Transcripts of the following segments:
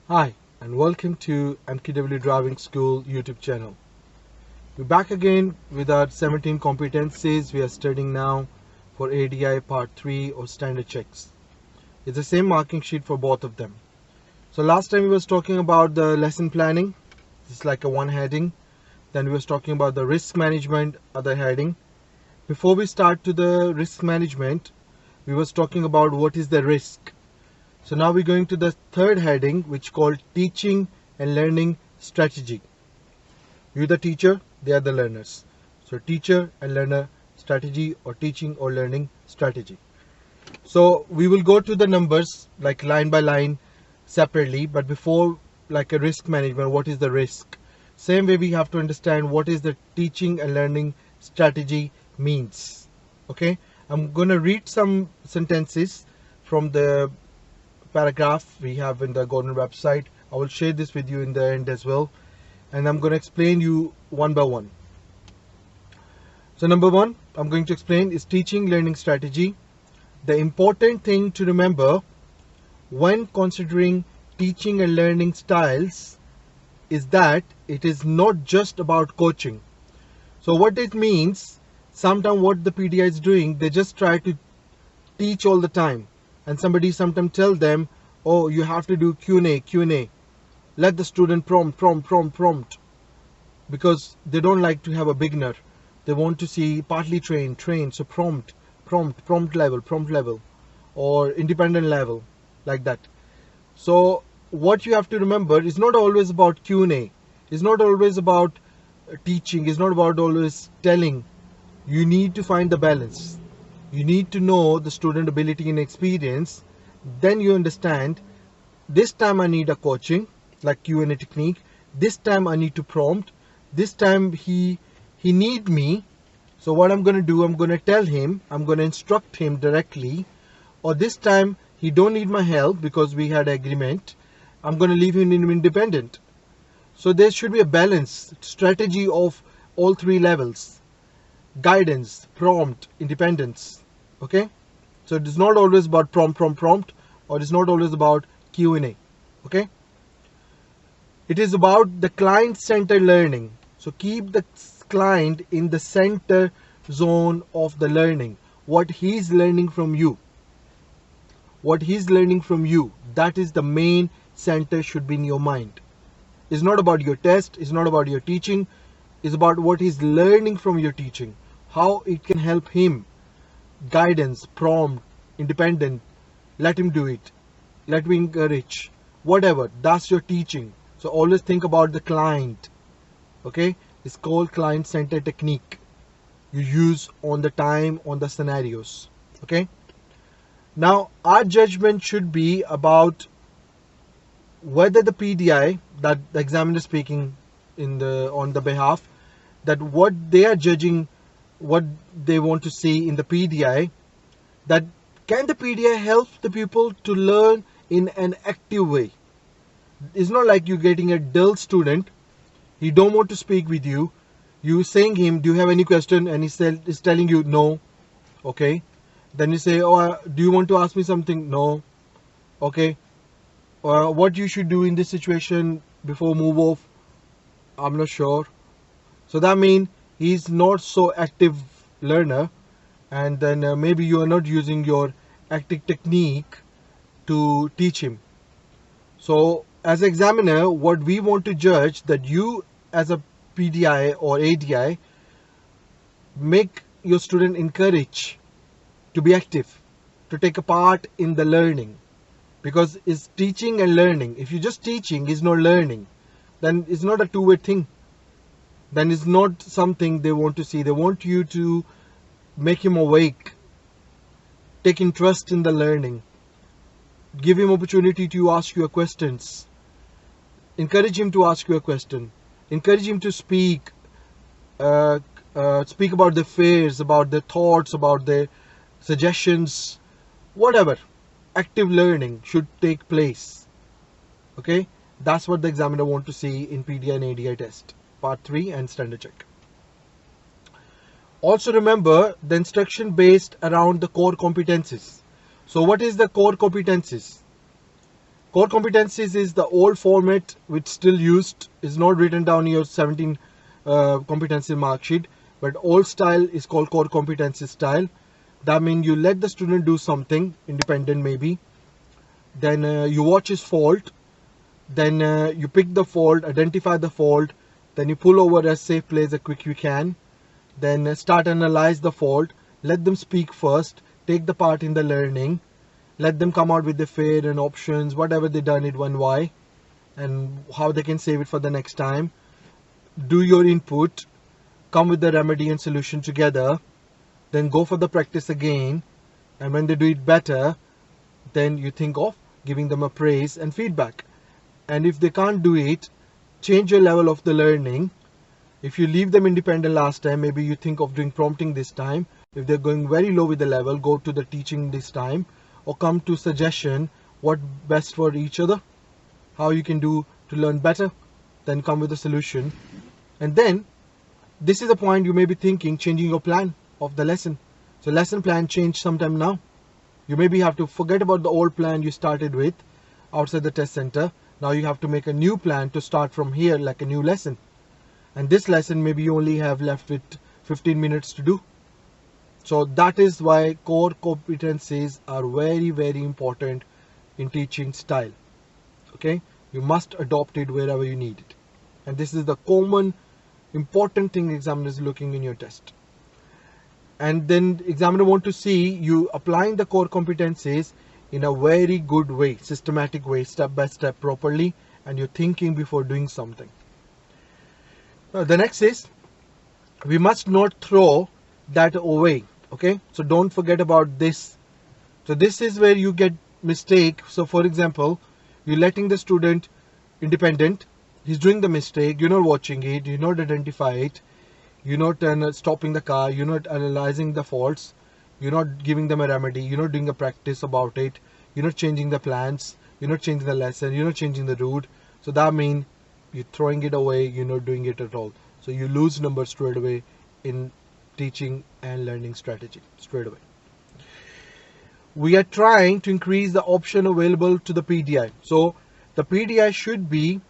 Hi, and welcome to MQW Driving School YouTube channel. We're back again with our 17 competencies we are studying now for ADI Part 3 or standard checks. It's the same marking sheet for both of them. So last time we was talking about the lesson planning. It's like a one heading. Then we was talking about the risk management, other heading. Before we start to the risk management, we was talking about what is the risk. So now we're going to the third heading, which is called teaching and learning strategy. You're the teacher, they are the learners. So teacher and learner strategy, or teaching or learning strategy. So we will go to the numbers like line by line separately, but before, like a risk management, what is the risk? Same way we have to understand what is the teaching and learning strategy means. Okay, I'm going to read some sentences from the paragraph we have in the Gordon website. I will share this with you in the end as well, and I'm going to explain you one by one. So number one I'm going to explain is teaching learning strategy. The important thing to remember when considering teaching and learning styles is that it is not just about coaching. So what it means, sometimes what the PDI is doing, they just try to teach all the time, and somebody sometimes tell them, oh, you have to do Q&A, let the student prompt, because they don't like to have a beginner. They want to see partly trained, so prompt level, or independent level, like that. So what you have to remember is not always about Q&A, it's not always about teaching, it's not about always telling. You need to find the balance. You need to know the student ability and experience. Then you understand, this time I need a coaching like Q&A technique, this time I need to prompt, this time he need me. So what I'm going to do, I'm going to tell him, I'm going to instruct him directly. Or this time he don't need my help because we had agreement, I'm going to leave him independent. So there should be a balance strategy of all three levels: guidance, prompt, independence. Okay, so it is not always about prompt, or it's not always about Q&A. Okay, it is about the client-centered learning. So keep the client in the center zone of the learning. What he's learning from you, that is the main center, should be in your mind. It's not about your test, it's not about your teaching, it's about what he's learning from your teaching, how it can help him. Guidance, prompt, independent, let him do it, let me encourage, whatever, that's your teaching. So always think about the client. Okay, it's called client centered technique you use on the time, on the scenarios. Okay, now our judgment should be about whether the PDI, that the examiner speaking on the behalf, that what they are judging, what they want to see in the PDI, that can the PDI help the pupil to learn in an active way. It's not like you getting a dull student, he don't want to speak with you, you saying him, do you have any question, and he's telling you no. Okay, then you say, oh, do you want to ask me something? No. Okay, what you should do in this situation before move off? I'm not sure. So that means he's not so active learner, and then maybe you are not using your active technique to teach him. So as an examiner, what we want to judge, that you as a PDI or ADI make your student encourage to be active, to take a part in the learning, because it's teaching and learning. If you're just teaching is not learning, then it's not a two-way thing, then it's not something they want to see. They want you to make him awake, take interest in the learning, give him opportunity to ask you questions, encourage him to ask you a question, encourage him to speak about their fears, about their thoughts, about their suggestions, whatever. Active learning should take place. Okay, that's what the examiner want to see in PDI and ADI test, part 3 and standard check. Also remember the instruction based around the core competencies. So what is the core competencies? Core competencies is the old format which still used, is not written down in your 17 competency mark sheet, but old style is called core competency style. That means you let the student do something independent maybe, then you watch his fault, then you pick the fault, identify the fault, then you pull over as safe place as quick you can, then start analyze the fault, let them speak first, take the part in the learning, let them come out with the fair and options, whatever they done it, one why, and how they can save it for the next time. Do your input, come with the remedy and solution together, then go for the practice again, and when they do it better, then you think of giving them a praise and feedback. And if they can't do it, change your level of the learning. If you leave them independent last time, maybe you think of doing prompting this time. If they're going very low with the level, go to the teaching this time, or come to suggestion what best for each other, how you can do to learn better, then come with a solution. And then this is the point you may be thinking changing your plan of the lesson. So lesson plan change sometime now. You maybe have to forget about the old plan you started with outside the test center. Now you have to make a new plan to start from here, like a new lesson. And this lesson maybe you only have left with 15 minutes to do. So that is why core competencies are very, very important in teaching style. Okay, you must adopt it wherever you need it. And this is the common important thing examiner is looking in your test. And then examiner want to see you applying the core competencies in a very good way, systematic way, step by step properly, and you're thinking before doing something. Now, the next is we must not throw that away. Okay, so don't forget about this. So this is where you get mistake. So for example, you're letting the student independent, he's doing the mistake, you're not watching it, you're not identify it, you're not stopping the car, you're not analyzing the faults, you're not giving them a remedy, you're not doing a practice about it, you're not changing the plans, you're not changing the lesson, you're not changing the route. So that means you're throwing it away, you're not doing it at all. So you lose numbers straight away in teaching and learning strategy straight away. We are trying to increase the option available to the PDI. So the PDI should be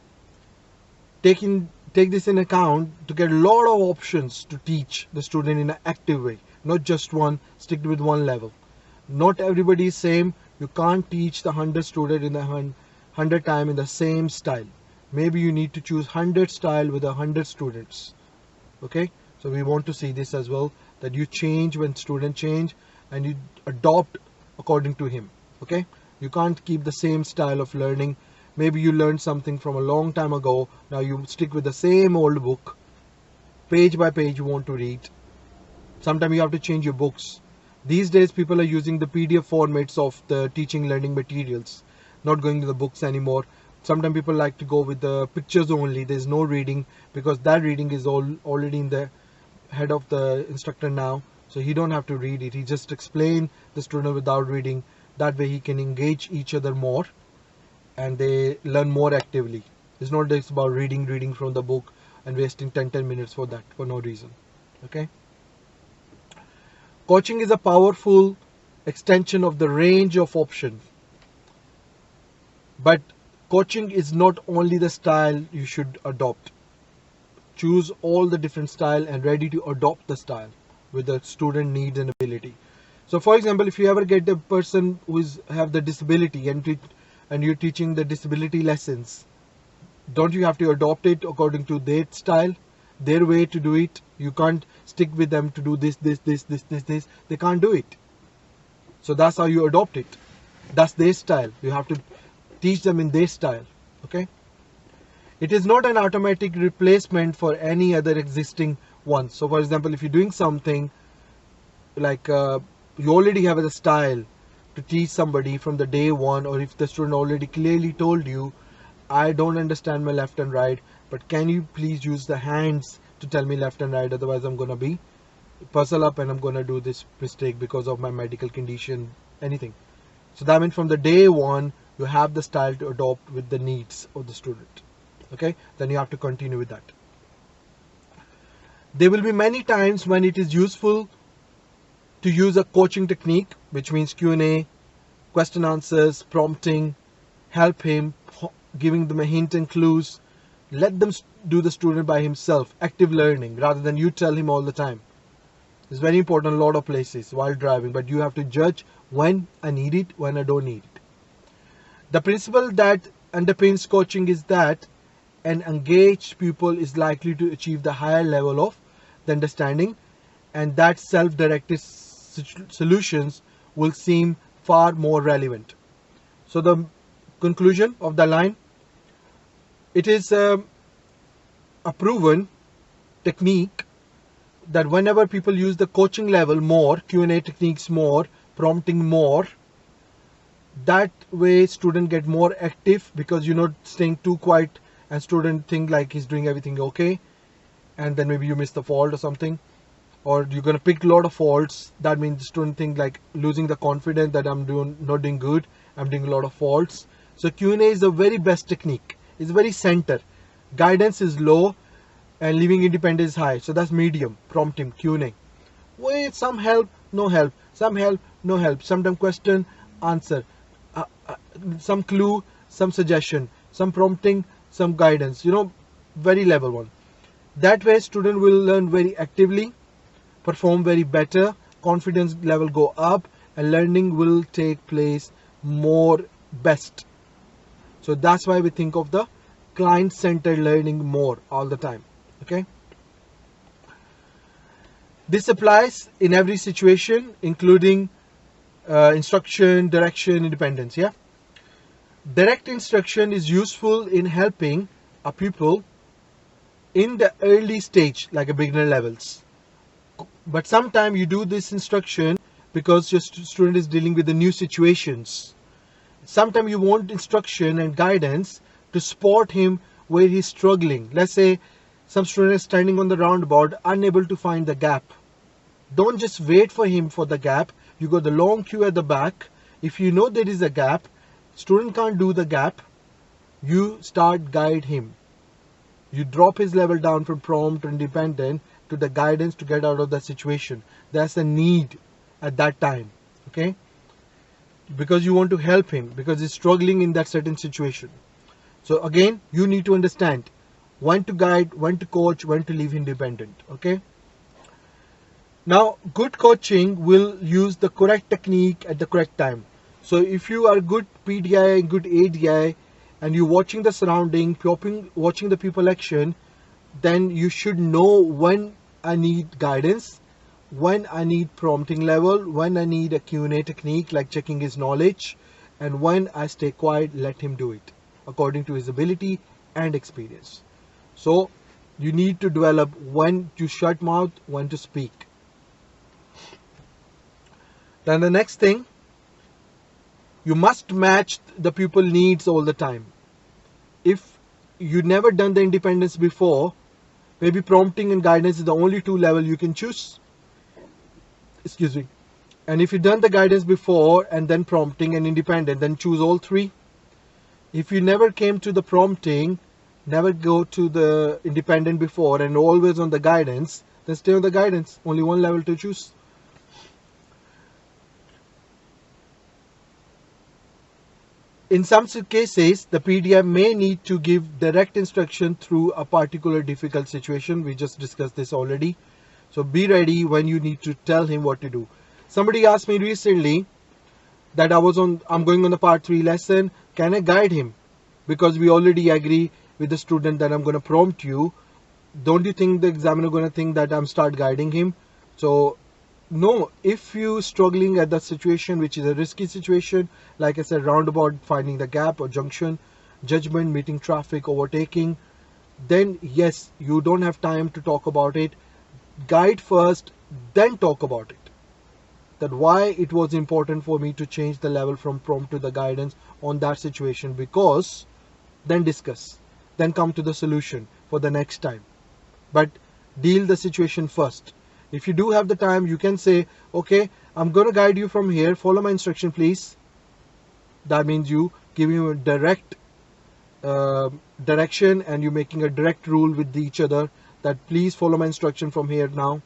take this in account to get a lot of options to teach the student in an active way, not just one, stick with one level. Not everybody is same. You can't teach the 100 student in the 100 time in the same style. Maybe you need to choose 100 style with 100 students. Okay, so we want to see this as well, that you change when student change and you adopt according to him. Okay, you can't keep the same style of learning. Maybe you learned something from a long time ago, now you stick with the same old book, page by page you want to read. Sometimes you have to change your books. These days people are using the PDF formats of the teaching learning materials, not going to the books anymore. Sometimes people like to go with the pictures only, there's no reading, because that reading is already in the head of the instructor now, so he don't have to read it, he just explain the student without reading. That way he can engage each other more and they learn more actively. It's not just about reading from the book and wasting 10 minutes for that for no reason. Okay, coaching is a powerful extension of the range of options, but coaching is not only the style you should adopt. Choose all the different style and ready to adopt the style with the student needs and ability. So for example, if you ever get a person who have the disability and you're teaching the disability lessons, don't you have to adopt it according to their style, their way to do it? You can't stick with them to do this. They can't do it. So that's how you adopt it. That's their style. You have to teach them in their style. Okay. It is not an automatic replacement for any other existing one. So for example, if you're doing something like you already have a style to teach somebody from the day one, or if the student already clearly told you, I don't understand my left and right, but can you please use the hands to tell me left and right, otherwise I'm gonna be puzzle up and I'm gonna do this mistake because of my medical condition, anything. So that means from the day one you have the style to adopt with the needs of the student. Okay, then you have to continue with that. There will be many times when it is useful to use a coaching technique, which means Q&A, question answers, prompting, help him, giving them a hint and clues. Let them do the student by himself, active learning, rather than you tell him all the time. It's very important in a lot of places while driving, but you have to judge when I need it, when I don't need it. The principle that underpins coaching is that an engaged pupil is likely to achieve the higher level of the understanding, and that self-directed solutions will seem far more relevant. So the conclusion of the line, it is a proven technique that whenever people use the coaching level more, Q&A techniques more, prompting more, that way student get more active, because you're not staying too quiet and student think like he's doing everything okay, and then maybe you miss the fault or something, or you're going to pick a lot of faults. That means the student think like losing the confidence that I'm not doing good, I'm doing a lot of faults. So Q&A is the very best technique. It's very center. Guidance is low and leaving independence is high. So that's medium, prompting, Q&A. Wait, some help, no help. Some help, no help. Sometimes question, answer. Some clue, some suggestion. Some prompting, some guidance. Very level one. That way student will learn very actively, perform very better, confidence level go up, and learning will take place more best. So that's why we think of the client-centered learning more all the time. Okay. This applies in every situation, including instruction, direction, independence. Yeah. Direct instruction is useful in helping a pupil in the early stage, like a beginner levels. But sometimes you do this instruction because your student is dealing with the new situations. Sometimes you want instruction and guidance to support him where he's struggling. Let's say some student is standing on the roundabout, unable to find the gap. Don't just wait for him for the gap. You got the long queue at the back. If you know there is a gap, student can't do the gap, you start guide him. You drop his level down from prompt to independent to the guidance to get out of the situation. That's a need at that time. Okay. Because you want to help him, because he's struggling in that certain situation. So again, you need to understand when to guide, when to coach, when to leave independent. Okay. Now, good coaching will use the correct technique at the correct time. So if you are good PDI, good ADI, and you're watching the surrounding, watching the people action, then you should know when I need guidance, when I need prompting level, when I need a Q&A technique like checking his knowledge, and when I stay quiet, let him do it according to his ability and experience. So you need to develop when to shut mouth, when to speak. Then the next thing, you must match the pupil needs all the time. If you never done the independence before, maybe prompting and guidance is the only two level you can choose. Excuse me. And if you've done the guidance before and then prompting and independent, then choose all three. If you never came to the prompting, never go to the independent before and always on the guidance, then stay on the guidance. Only one level to choose. In some cases, the PDI may need to give direct instruction through a particular difficult situation. We just discussed this already. So be ready when you need to tell him what to do. Somebody asked me recently that I'm going on the part 3 lesson. Can I guide him? Because we already agree with the student that I'm going to prompt you. Don't you think the examiner going to think that I'm start guiding him? So no, if you struggling at that situation, which is a risky situation, like I said, roundabout, finding the gap or junction, judgment, meeting traffic, overtaking, then yes, you don't have time to talk about it. Guide first, then talk about it. That why it was important for me to change the level from prompt to the guidance on that situation, because then discuss, then come to the solution for the next time. But deal the situation first. If you do have the time, you can say, okay, I'm going to guide you from here. Follow my instruction, please. That means you give him a direct direction, and you're making a direct rule with each other that please follow my instruction from here now.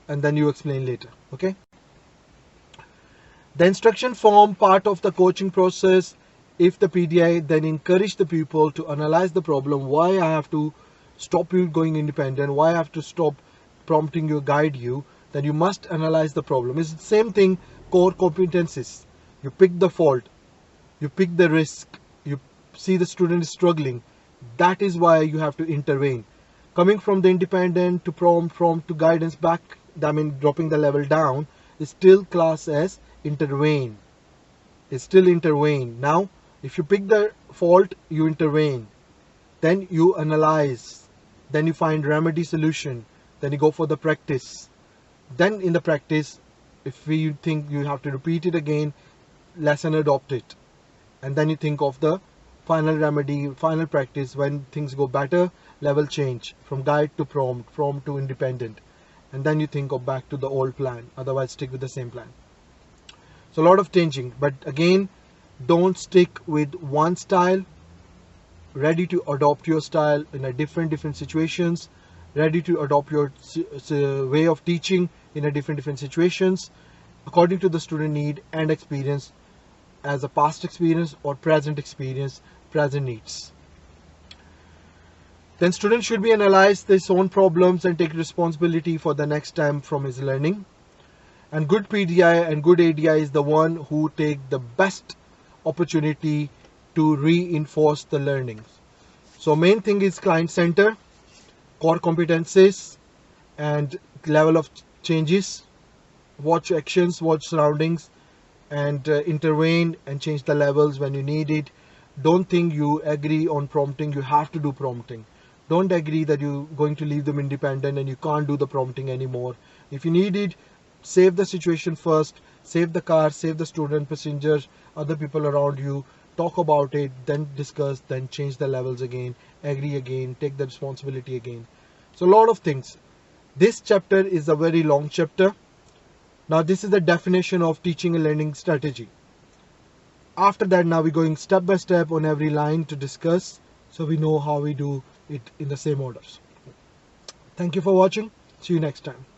And then you explain later. Okay. The instruction form part of the coaching process if the PDI then encourage the pupil to analyze the problem, why I have to stop you going independent, why I have to stop prompting you, guide you, then you must analyze the problem. It's the same thing, core competencies. You pick the fault, you pick the risk, you see the student is struggling. That is why you have to intervene. Coming from the independent to prompt to guidance back, I mean dropping the level down, is still classed as intervene. It's still intervene. Now, if you pick the fault, you intervene. Then you analyze. Then you find remedy solution. Then you go for the practice. Then in the practice, if you think you have to repeat it again, lesson adopt it. And then you think of the final remedy, final practice. When things go better, level change from guide to prompt to independent. And then you think of back to the old plan. Otherwise, stick with the same plan. So a lot of changing, but again, don't stick with one style. Ready to adopt your style in a different situations. Ready to adopt your way of teaching in a different situations, according to the student need and experience, as a past experience or present experience, present needs. Then student should be analyze his own problems and take responsibility for the next time from his learning. And good PDI and good ADI is the one who take the best opportunity to reinforce the learnings. So main thing is client center, core competencies, and level of changes. Watch actions, watch surroundings, and intervene and change the levels when you need it. Don't think you agree on prompting, you have to do prompting. Don't agree that you're going to leave them independent and you can't do the prompting anymore. If you need it, save the situation first, save the car, save the student, passengers, other people around you, talk about it, then discuss, then change the levels again, agree again, take the responsibility again. So a lot of things. This chapter is a very long chapter. Now this is the definition of teaching and learning strategy. After that, now we're going step by step on every line to discuss, so we know how we do it in the same orders. Thank you for watching. See you next time.